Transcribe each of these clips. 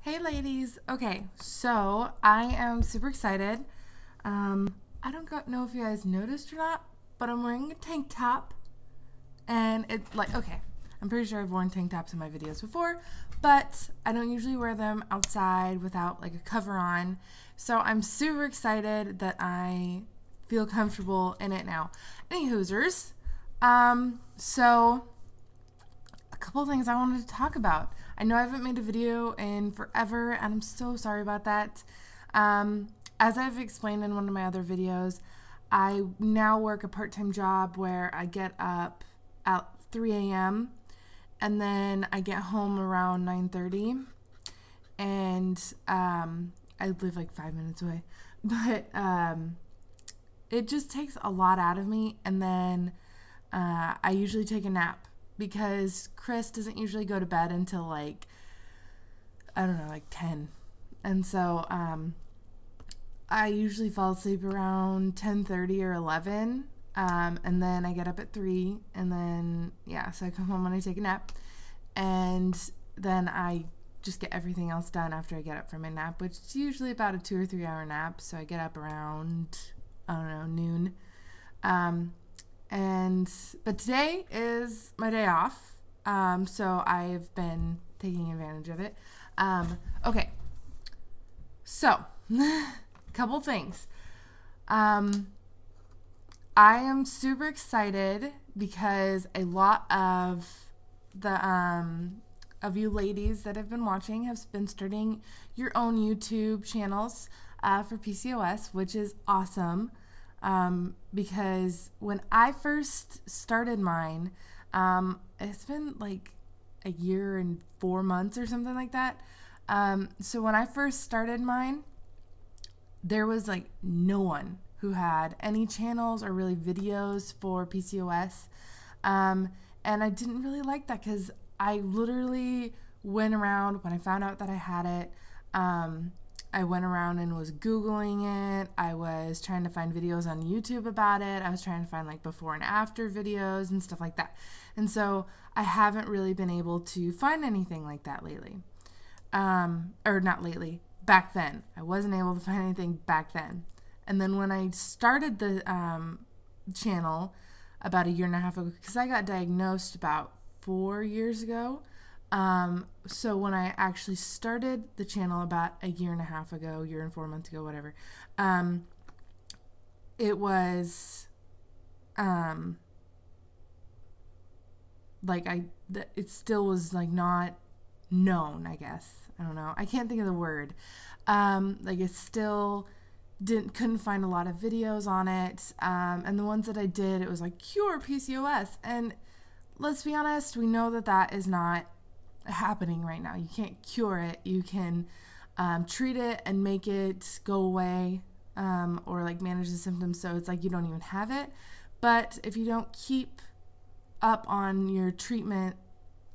Hey ladies. Okay, so I am super excited. I don't know if you guys noticed or not, but I'm wearing a tank top. And it's like, okay, I'm pretty sure I've worn tank tops in my videos before, but I don't usually wear them outside without like a cover on. So I'm super excited that I feel comfortable in it now. Any hoosers. So a couple of things I wanted to talk about. I know I haven't made a video in forever, and I'm so sorry about that. As I've explained in one of my other videos, I now work a part-time job where I get up at 3 a.m. and then I get home around 9:30, and I live like 5 minutes away, but it just takes a lot out of me, and then I usually take a nap because Chris doesn't usually go to bed until like, I don't know, like 10. And so I usually fall asleep around 10:30 or 11. And then I get up at 3, and then, yeah, so I come home and I take a nap. And then I just get everything else done after I get up from my nap, which is usually about a 2 or 3 hour nap. So I get up around, I don't know, noon. But today is my day off, so I've been taking advantage of it. Okay, so couple things. I am super excited because a lot of you ladies that have been watching have been starting your own YouTube channels for PCOS, which is awesome. Because when I first started mine, it's been like a year and 4 months or something like that. So when I first started mine, there was like no one who had any channels or really videos for PCOS. And I didn't really like that because I literally went around when I found out that I had it. I went around and was Googling it. I was trying to find videos on YouTube about it. I was trying to find like before and after videos and stuff like that. And so I haven't really been able to find anything like that lately. Or not lately, back then. I wasn't able to find anything back then. And then when I started the channel about a year and a half ago, because I got diagnosed about 4 years ago, so when I actually started the channel about a year and a half ago, year and 4 months ago, whatever, it was, like it still was like not known, I guess. I don't know. I can't think of the word. Like it still couldn't find a lot of videos on it. And the ones that I did, it was like cure PCOS. And let's be honest, we know that that is not happening right now. You can't cure it. You can treat it and make it go away, or like manage the symptoms so it's like you don't even have it. But if you don't keep up on your treatment,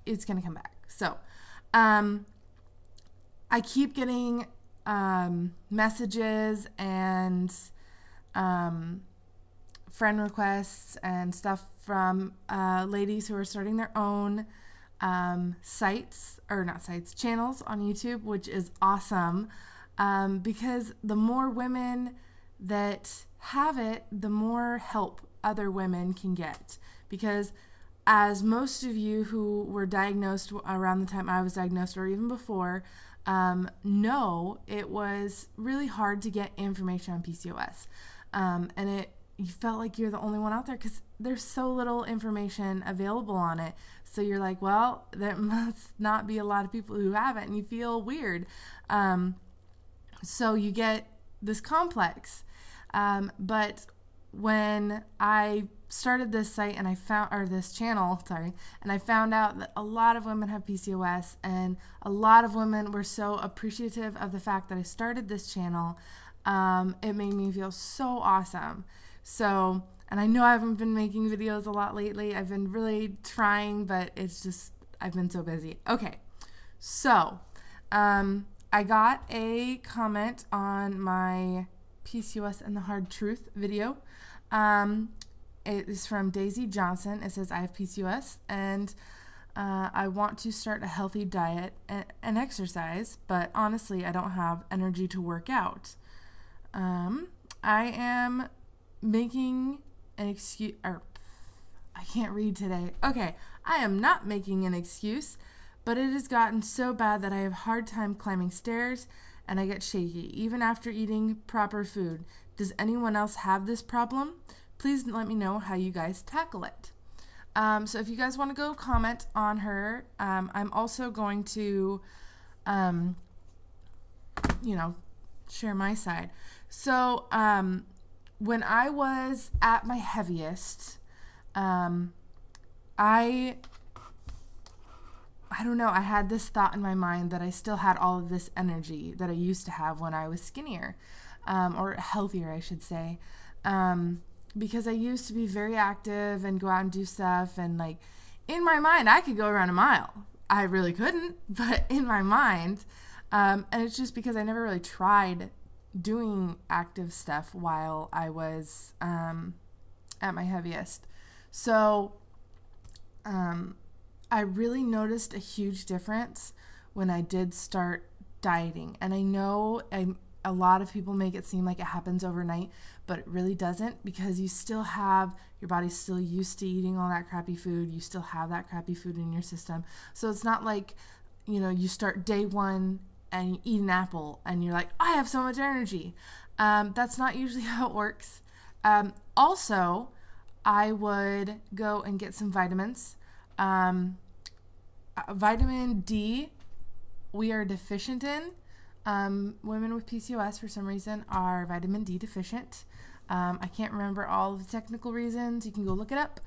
it's going to come back. So I keep getting messages and friend requests and stuff from ladies who are starting their own channels on YouTube, which is awesome, because the more women that have it, the more help other women can get. Because as most of you who were diagnosed around the time I was diagnosed or even before know, it was really hard to get information on PCOS, and you felt like you're the only one out there because there's so little information available on it. So you're like, well, there must not be a lot of people who have it, and you feel weird. So you get this complex. But when I started this site and this channel, and I found out that a lot of women have PCOS, and a lot of women were so appreciative of the fact that I started this channel, it made me feel so awesome. So, and I know I haven't been making videos a lot lately. I've been really trying, but it's just, I've been so busy. Okay, so I got a comment on my PCOS and the Hard Truth video. It is from Daisy Johnson. It says, I have PCOS, and I want to start a healthy diet and exercise, but honestly, I don't have energy to work out. I am making an excuse, or I can't read today. Okay, I am not making an excuse, but it has gotten so bad that I have a hard time climbing stairs and I get shaky, even after eating proper food. Does anyone else have this problem? Please let me know how you guys tackle it. So if you guys want to go comment on her, I'm also going to, share my side. So when I was at my heaviest, I don't know, I had this thought in my mind that I still had all of this energy that I used to have when I was skinnier, or healthier, I should say. Because I used to be very active and go out and do stuff, and like in my mind I could go around a mile. I really couldn't, but in my mind, and it's just because I never really tried doing active stuff while I was at my heaviest. So I really noticed a huge difference when I did start dieting, and I know a lot of people make it seem like it happens overnight, but it really doesn't, because you still have, your body's still used to eating all that crappy food. You still have that crappy food in your system. So it's not like, you start day one and you eat an apple and you're like, I have so much energy. That's not usually how it works. Also, I would go and get some vitamins. Vitamin D, we are deficient in. Women with PCOS, for some reason, are vitamin D deficient. I can't remember all of the technical reasons. You can go look it up.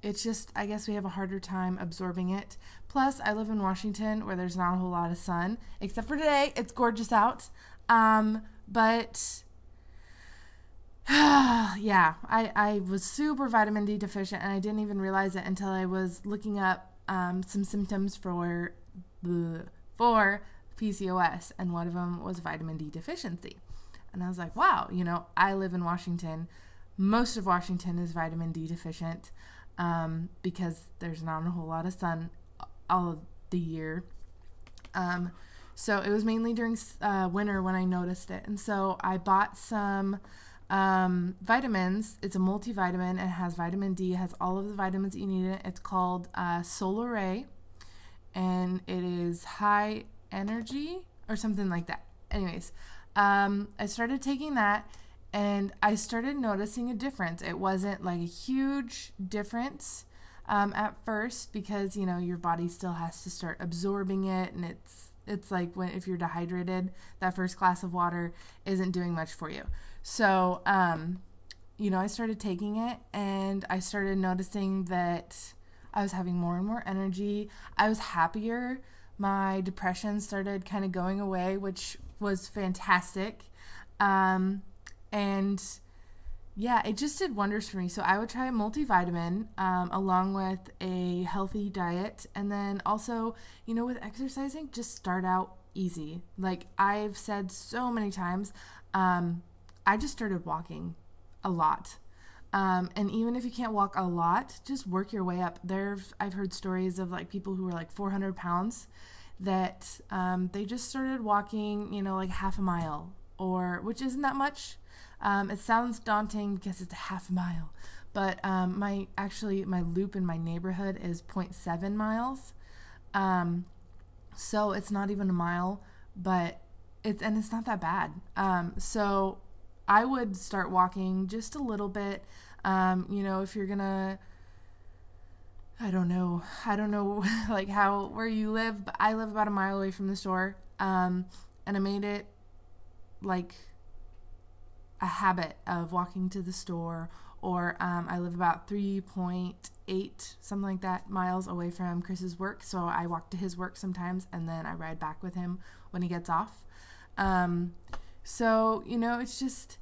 It's just, I guess we have a harder time absorbing it. Plus, I live in Washington where there's not a whole lot of sun, except for today. It's gorgeous out. But yeah, I was super vitamin D deficient, and I didn't even realize it until I was looking up some symptoms for PCOS, and one of them was vitamin D deficiency. And I was like, wow, I live in Washington. Most of Washington is vitamin D deficient because there's not a whole lot of sun all of the year. So it was mainly during winter when I noticed it. And so I bought some vitamins. It's a multivitamin. It has vitamin D. It has all of the vitamins you need in it. It's called Solar Ray, and it is high energy or something like that. Anyways, I started taking that, and I started noticing a difference. It wasn't like a huge difference at first, because your body still has to start absorbing it, and it's like if you're dehydrated, that first glass of water isn't doing much for you. So I started taking it, and I started noticing that I was having more and more energy. I was happier. My depression started kind of going away, which was fantastic. And yeah, it just did wonders for me. So I would try a multivitamin along with a healthy diet. And then also, with exercising, just start out easy. Like I've said so many times, I just started walking a lot. And even if you can't walk a lot, just work your way up. I've heard stories of like people who were like 400 pounds that they just started walking, like half a mile, which isn't that much. It sounds daunting because it's a half a mile, but my loop in my neighborhood is 0.7 miles. So it's not even a mile, but it's not that bad. So I would start walking just a little bit. If you're gonna, I don't know like where you live, but I live about a mile away from the store. And I made it like a habit of walking to the store, or I live about 3.8, something like that, miles away from Chris's work. So I walk to his work sometimes, and then I ride back with him when he gets off. So, it's just,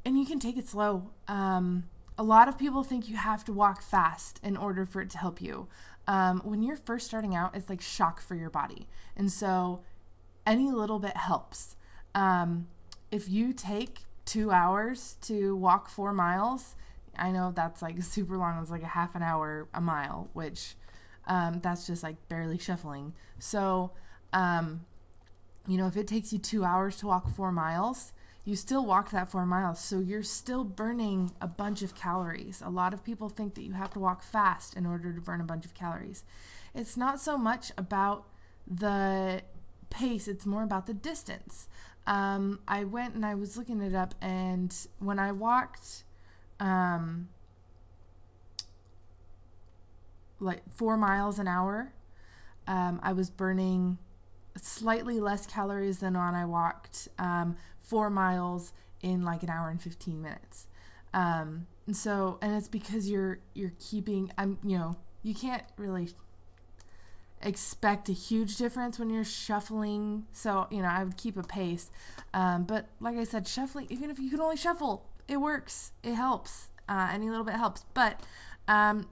and you can take it slow. A lot of people think you have to walk fast in order for it to help you. When you're first starting out, it's like shock for your body. And so any little bit helps. If you take 2 hours to walk 4 miles, I know that's like super long. It's like a half an hour a mile, which That's just like barely shuffling. So, if it takes you 2 hours to walk 4 miles, you still walk that 4 miles. So you're still burning a bunch of calories. A lot of people think that you have to walk fast in order to burn a bunch of calories. It's not so much about the pace, it's more about the distance. I went and I was looking it up, and when I walked like 4 miles an hour, I was burning slightly less calories than when I walked 4 miles in like an hour and 15 minutes. And it's because you're keeping, you can't really expect a huge difference when you're shuffling. So, I would keep a pace. But like I said, shuffling, even if you can only shuffle, it works. It helps. Any little bit helps. But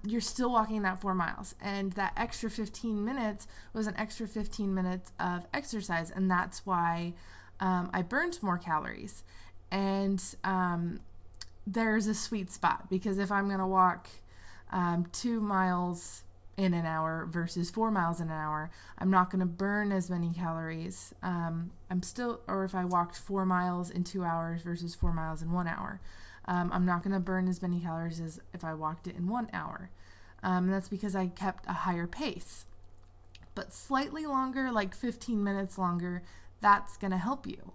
you're still walking that 4 miles. And that extra 15 minutes was an extra 15 minutes of exercise. And that's why I burned more calories. And there's a sweet spot, because if I'm going to walk 2 miles in an hour versus 4 miles in an hour, I'm not going to burn as many calories. Or if I walked 4 miles in 2 hours versus 4 miles in 1 hour, I'm not going to burn as many calories as if I walked it in 1 hour. And that's because I kept a higher pace. But slightly longer, like 15 minutes longer, that's going to help you.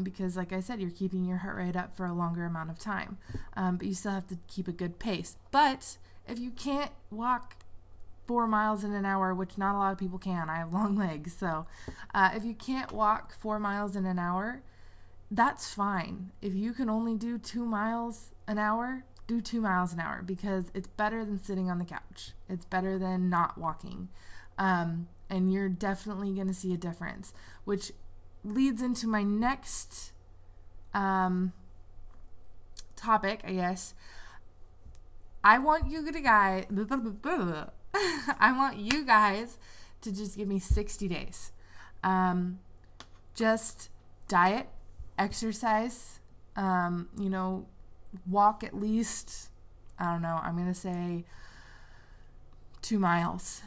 Because like I said, you're keeping your heart rate up for a longer amount of time. But you still have to keep a good pace. But if you can't walk 4 miles in an hour, which not a lot of people can, I have long legs, so if you can't walk 4 miles in an hour, that's fine. If you can only do 2 miles an hour, do 2 miles an hour, because it's better than sitting on the couch. It's better than not walking. And you're definitely going to see a difference, which leads into my next topic, I guess. I want you guys to just give me 60 days. Just diet, exercise, walk at least, I'm going to say 2 miles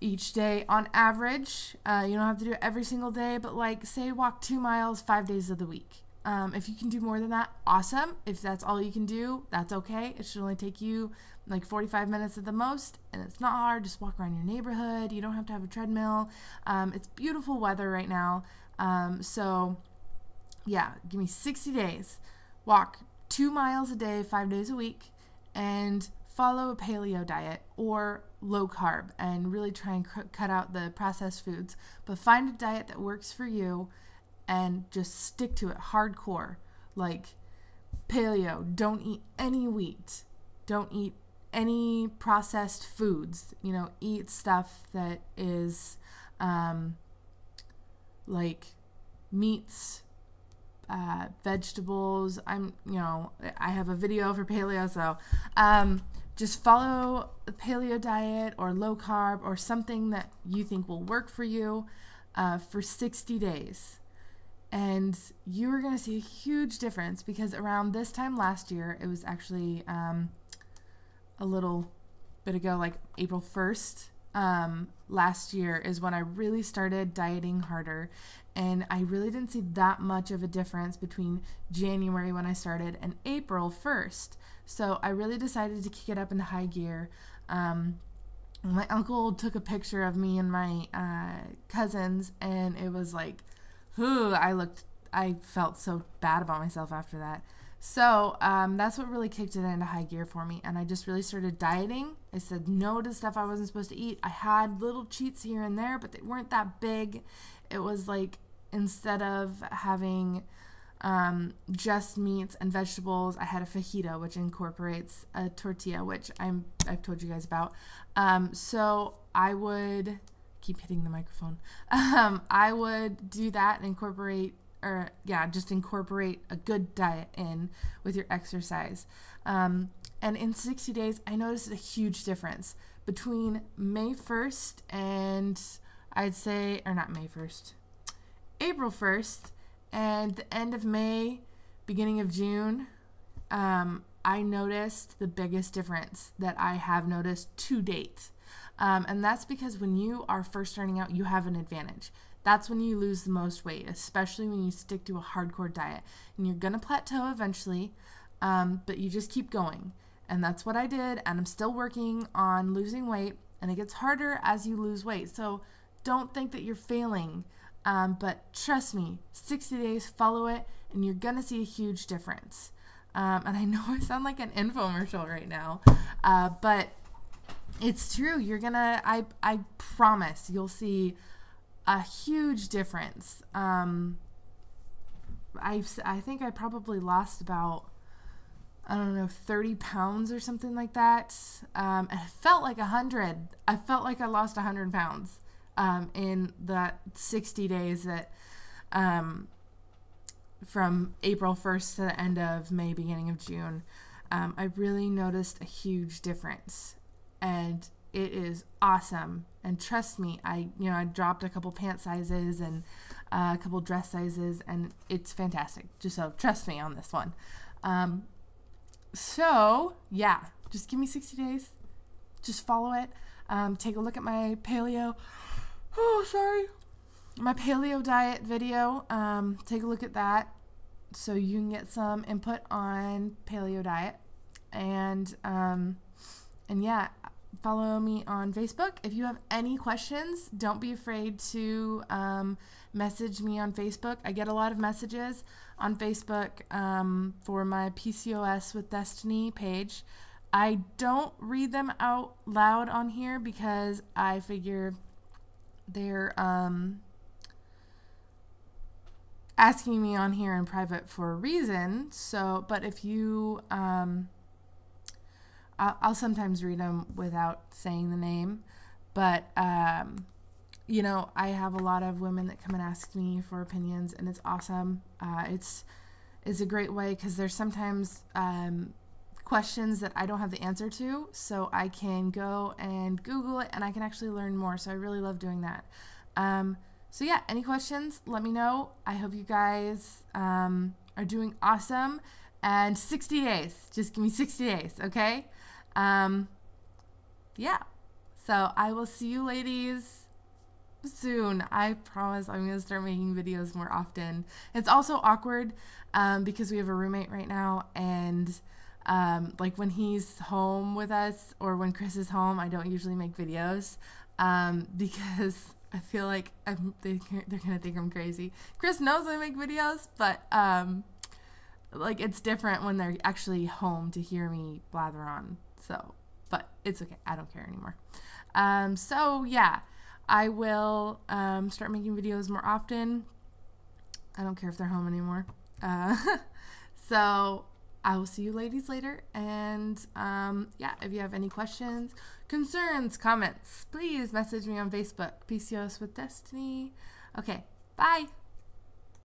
each day on average. You don't have to do it every single day, but say walk 2 miles 5 days of the week. If you can do more than that, awesome. If that's all you can do, that's okay. It should only take you 45 minutes at the most, and it's not hard. Just walk around your neighborhood. You don't have to have a treadmill. It's beautiful weather right now. So yeah, give me 60 days. Walk 2 miles a day, 5 days a week, and follow a paleo diet or low carb, and really try and cut out the processed foods. But find a diet that works for you and just stick to it hardcore. Like paleo, don't eat any wheat. Don't eat any processed foods. Eat stuff that is like meats, vegetables. I have a video for paleo, so just follow the paleo diet or low carb or something that you think will work for you for 60 days. And you're going to see a huge difference, because around this time last year, it was actually a little bit ago, like April 1st, last year is when I really started dieting harder. And I really didn't see that much of a difference between January when I started and April 1st. So I really decided to kick it up into high gear. My uncle took a picture of me and my cousins, and it was like, I felt so bad about myself after that. So that's what really kicked it into high gear for me. And I just really started dieting. I said no to stuff I wasn't supposed to eat. I had little cheats here and there, but they weren't that big. It was like, instead of having just meats and vegetables, I had a fajita, which incorporates a tortilla, which I've told you guys about. So I would keep hitting the microphone. I would do that and incorporate a good diet in with your exercise. And in 60 days, I noticed a huge difference between May 1st and April 1st and the end of May, beginning of June. I noticed the biggest difference that I have noticed to date. And that's because when you are first starting out, you have an advantage. That's when you lose the most weight, especially when you stick to a hardcore diet. And you're going to plateau eventually, but you just keep going. And that's what I did, and I'm still working on losing weight, and it gets harder as you lose weight. So don't think that you're failing, but trust me, 60 days, follow it, and you're going to see a huge difference. And I know I sound like an infomercial right now, but it's true. You're going to, I promise you'll see a huge difference. I think I probably lost about, I don't know, 30 pounds or something like that. And it felt like 100. I felt like I lost 100 pounds in that 60 days that from April 1st to the end of May, beginning of June. I really noticed a huge difference, and it is awesome. And trust me, I dropped a couple pant sizes and a couple dress sizes, and it's fantastic. Just so trust me on this one. So yeah, just give me 60 days. Just follow it. Take a look at my paleo. My paleo diet video. Take a look at that so you can get some input on paleo diet. And yeah, follow me on Facebook. If you have any questions, don't be afraid to message me on Facebook. I get a lot of messages on Facebook for my PCOS with Destiny page. I don't read them out loud on here because I figure they're asking me on here in private for a reason. So, but if you, I'll sometimes read them without saying the name, but you know, I have a lot of women that come and ask me for opinions, and it's awesome. It's a great way because there's sometimes questions that I don't have the answer to, so I can go and Google it, and I can actually learn more. So I really love doing that. So yeah, any questions, let me know. I hope you guys are doing awesome. And 60 days, just give me 60 days, okay? Yeah, so I will see you ladies soon. I promise I'm going to start making videos more often. It's also awkward because we have a roommate right now, and like when he's home with us or when Chris is home, I don't usually make videos because I feel like they're going to think I'm crazy. Chris knows I make videos, but like it's different when they're actually home to hear me blather on. So, but it's okay. I don't care anymore. So yeah, I will start making videos more often. I don't care if they're home anymore. So I will see you ladies later. And yeah, if you have any questions, concerns, comments, please message me on Facebook, PCOS with Destiny. Okay, bye.